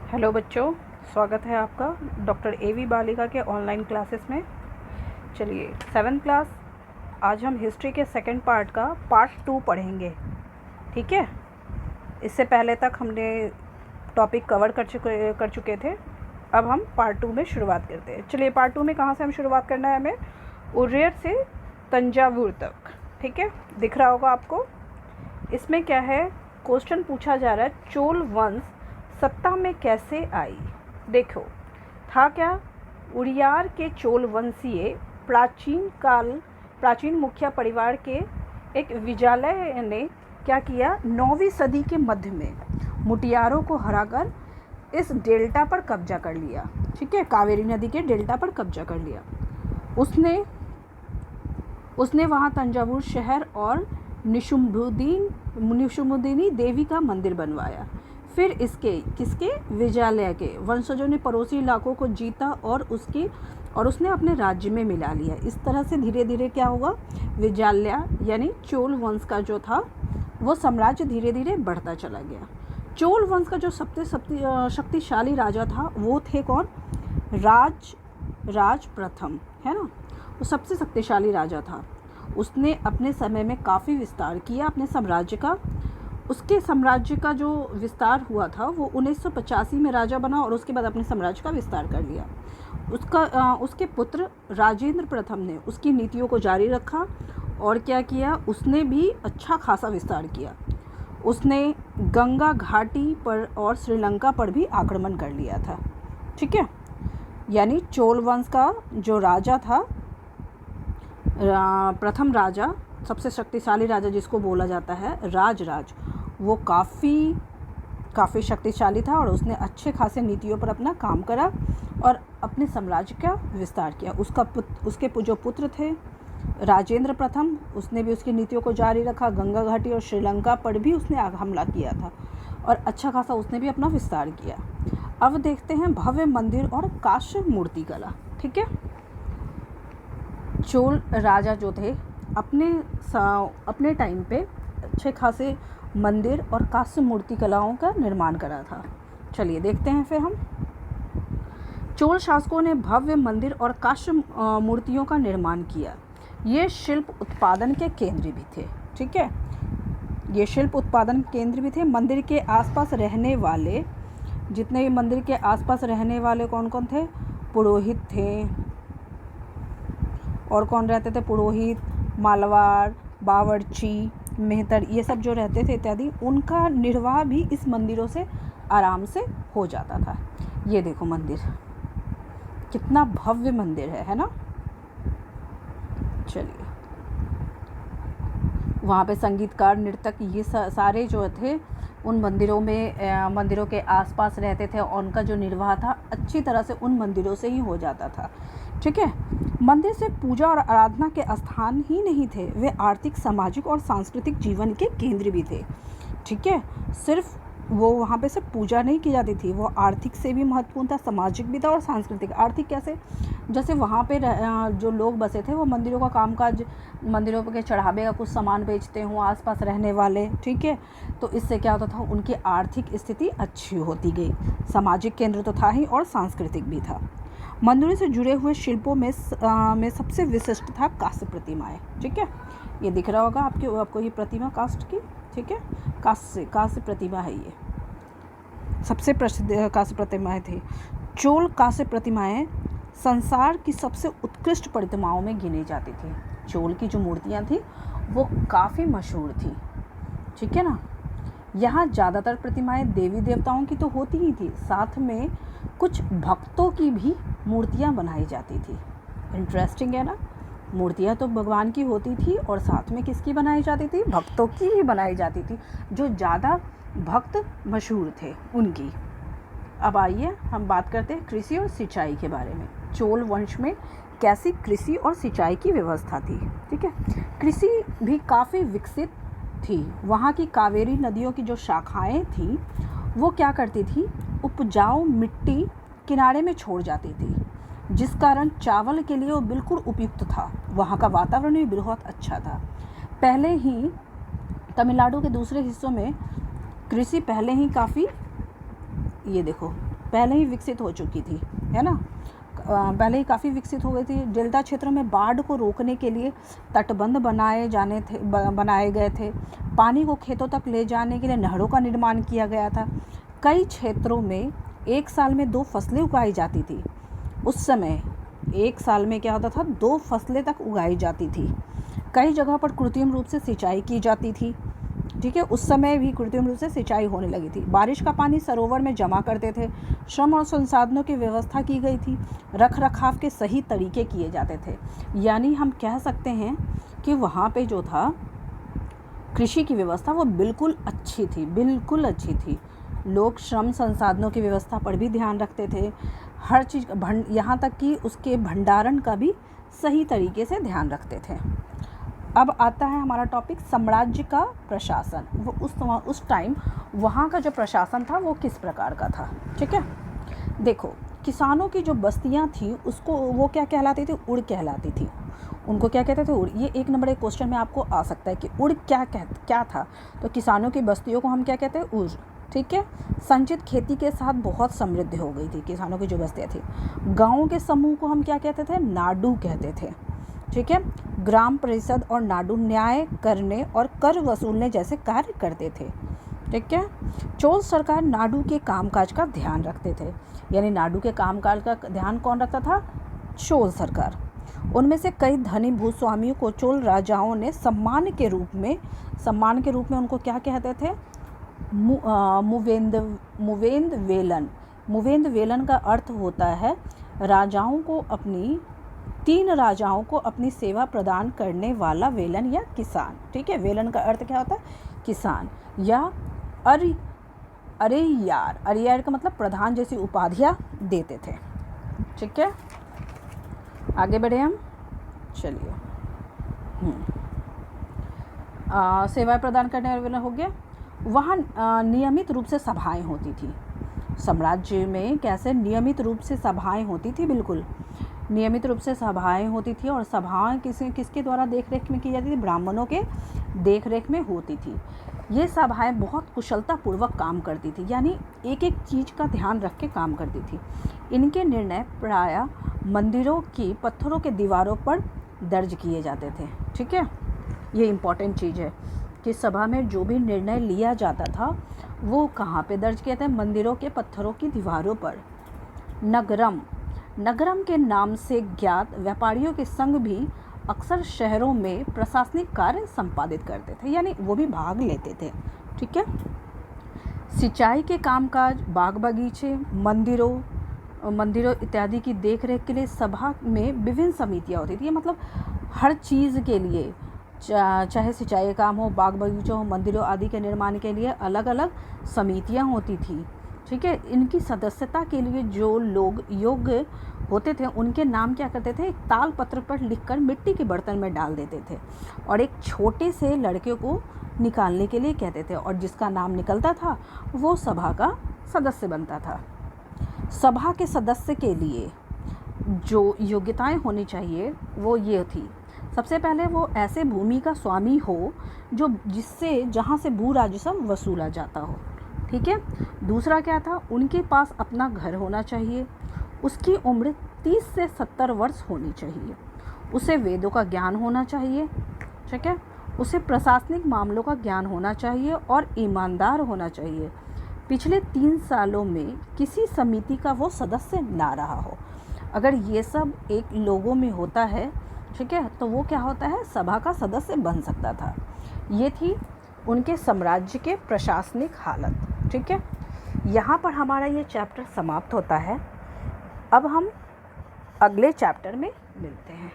Hello बच्चों, स्वागत है आपका डॉक्टर एवी बालिका के ऑनलाइन क्लासेस में। चलिए 7th क्लास, आज हम हिस्ट्री के सेकंड पार्ट का पार्ट 2 पढ़ेंगे। ठीक है, इससे पहले तक हमने टॉपिक कवर कर चुके थे। अब हम पार्ट 2 में शुरुआत करते हैं। चलिए पार्ट 2 में कहाँ से हम शुरुआत करना है हमें? उरेर से तंजावुर तक। ठीक है, दिख रहा होगा आपको। इसमें क्या है, क्वेश्चन पूछा जा रहा है, चोल वंश सत्ता में कैसे आई। देखो, था क्या, उड़ियार के चोल वंशीय प्राचीन मुखिया परिवार के एक विजालय ने क्या किया, 9वीं सदी के मध्य में मुटियारों को हराकर इस डेल्टा पर कब्जा कर लिया। ठीक है, कावेरी नदी के डेल्टा पर कब्जा कर लिया। उसने वहाँ तंजावुर शहर और निशुम्भुदिनी देवी का मंदिर बनवाया। फिर किसके विजालय के वंशजों ने पड़ोसी इलाकों को जीता और उसने अपने राज्य में मिला लिया। इस तरह से धीरे धीरे क्या हुआ, विजालय यानी चोल वंश का जो था वो साम्राज्य धीरे धीरे बढ़ता चला गया। चोल वंश का जो सबसे शक्तिशाली राजा था वो थे कौन? राज प्रथम, है ना। वो सबसे शक्तिशाली राजा था। उसने अपने समय में काफ़ी विस्तार किया अपने साम्राज्य का। उसके साम्राज्य का जो विस्तार हुआ था वो 1985 में राजा बना और उसके बाद अपने साम्राज्य का विस्तार कर लिया। उसके पुत्र राजेंद्र प्रथम ने उसकी नीतियों को जारी रखा और क्या किया, उसने भी अच्छा खासा विस्तार किया। उसने गंगा घाटी पर और श्रीलंका पर भी आक्रमण कर लिया था। ठीक है, यानी चोल वंश का जो राजा था, प्रथम राजा, सबसे शक्तिशाली राजा जिसको बोला जाता है राज, वो काफ़ी शक्तिशाली था और उसने अच्छे खासे नीतियों पर अपना काम करा और अपने साम्राज्य का विस्तार किया। उसके जो पुत्र थे राजेंद्र प्रथम, उसने भी उसकी नीतियों को जारी रखा। गंगा घाटी और श्रीलंका पर भी उसने हमला किया था और अच्छा खासा उसने भी अपना विस्तार किया। अब देखते हैं भव्य मंदिर और काष्य मूर्ति कला। ठीक है, चोल राजा जो थे अपने टाइम पे अच्छे खासे मंदिर और काष्य मूर्ति कलाओं का निर्माण करा था। चलिए देखते हैं फिर हम। चोल शासकों ने भव्य मंदिर और काष्य मूर्तियों का निर्माण किया। ये शिल्प उत्पादन के केंद्र भी थे। ठीक है, ये शिल्प उत्पादन केंद्र भी थे। मंदिर के आसपास रहने वाले जितने भी मंदिर के आसपास रहने वाले कौन कौन थे? पुरोहित थे। और कौन रहते थे? पुरोहित, मालवाड़, बावर्ची, मेहतर, ये सब जो रहते थे इत्यादि, उनका निर्वाह भी इस मंदिरों से आराम से हो जाता था। ये देखो मंदिर, कितना भव्य मंदिर है ना। चलिए, वहाँ पे संगीतकार, नर्तक, ये सारे जो थे उन मंदिरों के आसपास रहते थे और उनका जो निर्वाह था अच्छी तरह से उन मंदिरों से ही हो जाता था। ठीक है, मंदिर से पूजा और आराधना के स्थान ही नहीं थे, वे आर्थिक, सामाजिक और सांस्कृतिक जीवन के केंद्र भी थे। ठीक है, सिर्फ वो वहाँ पे सिर्फ पूजा नहीं की जाती थी, वो आर्थिक से भी महत्वपूर्ण था, सामाजिक भी था और सांस्कृतिक। आर्थिक कैसे? जैसे वहाँ पे जो लोग बसे थे वो मंदिरों का कामकाज, मंदिरों के चढ़ावे का कुछ सामान बेचते हों आसपास रहने वाले। ठीक है, तो इससे क्या होता था, उनकी आर्थिक स्थिति अच्छी होती गई। सामाजिक केंद्र तो था ही और सांस्कृतिक भी था। मंदिरों से जुड़े हुए शिल्पों में सबसे विशिष्ट था काष्य प्रतिमाएँ। ठीक है, ये दिख रहा होगा आपको ये प्रतिमा काष्ठ की। ठीक है, काष्य प्रतिमा है, ये सबसे प्रसिद्ध काष्य प्रतिमाएँ थी। चोल काष्य प्रतिमाएँ संसार की सबसे उत्कृष्ट प्रतिमाओं में गिनी जाती थी। चोल की जो मूर्तियाँ थी वो काफ़ी मशहूर थी। ठीक है ना। यहाँ ज़्यादातर प्रतिमाएँ देवी देवताओं की तो होती ही थी, साथ में कुछ भक्तों की भी मूर्तियाँ बनाई जाती थी। इंटरेस्टिंग है ना। मूर्तियाँ तो भगवान की होती थी और साथ में किसकी बनाई जाती थी? भक्तों की भी बनाई जाती थी, जो ज़्यादा भक्त मशहूर थे उनकी। अब आइए हम बात करते हैं कृषि और सिंचाई के बारे में। चोल वंश में कैसी कृषि और सिंचाई की व्यवस्था थी। ठीक है, कृषि भी काफ़ी विकसित थी। वहाँ की कावेरी नदियों की जो शाखाएं थी वो क्या करती थी, उपजाऊ मिट्टी किनारे में छोड़ जाती थी, जिस कारण चावल के लिए वो बिल्कुल उपयुक्त था। वहाँ का वातावरण भी बहुत अच्छा था। पहले ही तमिलनाडु के दूसरे हिस्सों में कृषि पहले ही काफ़ी, ये देखो पहले ही विकसित हो चुकी थी, है ना, पहले ही काफ़ी विकसित हो गई थी। डेल्टा क्षेत्रों में बाढ़ को रोकने के लिए तटबंध बनाए गए थे। पानी को खेतों तक ले जाने के लिए नहरों का निर्माण किया गया था। कई क्षेत्रों में एक साल में 2 फसलें उगाई जाती थी। उस समय एक साल में क्या होता था, 2 फसलें तक उगाई जाती थी। कई जगह पर कृत्रिम रूप से सिंचाई की जाती थी। ठीक है, उस समय भी कृत्रिम रूप से सिंचाई होने लगी थी। बारिश का पानी सरोवर में जमा करते थे। श्रम और संसाधनों की व्यवस्था की गई थी। रख रखाव के सही तरीके किए जाते थे। यानी हम कह सकते हैं कि वहाँ पे जो था कृषि की व्यवस्था वो बिल्कुल अच्छी थी, बिल्कुल अच्छी थी। लोग श्रम संसाधनों की व्यवस्था पर भी ध्यान रखते थे। हर चीज़ यहाँ तक कि उसके भंडारण का भी सही तरीके से ध्यान रखते थे। अब आता है हमारा टॉपिक साम्राज्य का प्रशासन। वो उस टाइम वहाँ का जो प्रशासन था वो किस प्रकार का था। ठीक है, देखो, किसानों की जो बस्तियाँ थी उसको वो क्या कहलाती थी, उड़ कहलाती थी। उनको क्या कहते थे, उड़। ये 1 नंबर एक क्वेश्चन में आपको आ सकता है कि उड़ क्या था। तो किसानों की बस्तियों को हम क्या कहते हैं, उड़। ठीक है, संचित खेती के साथ बहुत समृद्ध हो गई थी किसानों की जो बस्तियाँ थी। गाँवों के समूह को हम क्या कहते थे, नाडू कहते थे। ठीक है, ग्राम परिषद और नाडू न्याय करने और कर वसूलने जैसे कार्य करते थे। ठीक है, चोल सरकार नाडू के कामकाज का ध्यान रखते थे। यानी नाडू के कामकाज का ध्यान कौन रखता था, चोल सरकार। उनमें से कई धनी भूस्वामियों को चोल राजाओं ने सम्मान के रूप में उनको क्या कहते थे, मुवेंद वेलन। मुवेंद वेलन का अर्थ होता है 3 राजाओं को अपनी सेवा प्रदान करने वाला वेलन या किसान। ठीक है, वेलन का अर्थ क्या होता है, किसान या अरियार का मतलब प्रधान जैसी उपाधियाँ देते थे। ठीक है, आगे बढ़े हम, चलिए। सेवाएं प्रदान करने वाला वेलन हो गया। वहाँ नियमित रूप से सभाएं होती थी। साम्राज्य में कैसे नियमित रूप से सभाएं होती थी, बिल्कुल नियमित रूप से सभाएं होती थी। और सभाएं किसके द्वारा देखरेख में की जाती थी, ब्राह्मणों के देखरेख में होती थी। ये सभाएं बहुत कुशलतापूर्वक काम करती थी, यानी एक एक चीज़ का ध्यान रख के काम करती थी। इनके निर्णय प्रायः मंदिरों की पत्थरों के दीवारों पर दर्ज किए जाते थे। ठीक है, ये इम्पॉर्टेंट चीज़ है कि सभा में जो भी निर्णय लिया जाता था वो कहाँ पे दर्ज किया था, मंदिरों के पत्थरों की दीवारों पर। नगरम के नाम से ज्ञात व्यापारियों के संघ भी अक्सर शहरों में प्रशासनिक कार्य संपादित करते थे, यानी वो भी भाग लेते थे। ठीक है, सिंचाई के कामकाज, बाग बगीचे, मंदिरों इत्यादि की देखरेख के लिए सभा में विभिन्न समितियाँ होती थी। मतलब हर चीज़ के लिए, चाहे सिंचाई का काम हो, बाग बगीचों हो, मंदिरों आदि के निर्माण के लिए अलग अलग समितियाँ होती थी। ठीक है, इनकी सदस्यता के लिए जो लोग योग्य होते थे उनके नाम क्या करते थे, एक ताल पत्र पर लिखकर मिट्टी के बर्तन में डाल देते थे और एक छोटे से लड़के को निकालने के लिए कहते थे, और जिसका नाम निकलता था वो सभा का सदस्य बनता था। सभा के सदस्य के लिए जो योग्यताएं होनी चाहिए वो ये थी, सबसे पहले वो ऐसे भूमि का स्वामी हो जहाँ से भू राजस्व वसूला जाता हो। ठीक है, दूसरा क्या था, उनके पास अपना घर होना चाहिए। उसकी उम्र 30 से 70 वर्ष होनी चाहिए। उसे वेदों का ज्ञान होना चाहिए। ठीक है, उसे प्रशासनिक मामलों का ज्ञान होना चाहिए और ईमानदार होना चाहिए। पिछले 3 सालों में किसी समिति का वो सदस्य ना रहा हो। अगर ये सब एक लोगों में होता है, ठीक है, तो वो क्या होता है, सभा का सदस्य बन सकता था। ये थी उनके साम्राज्य के प्रशासनिक हालत। ठीक है, यहाँ पर हमारा ये चैप्टर समाप्त होता है। अब हम अगले चैप्टर में मिलते हैं।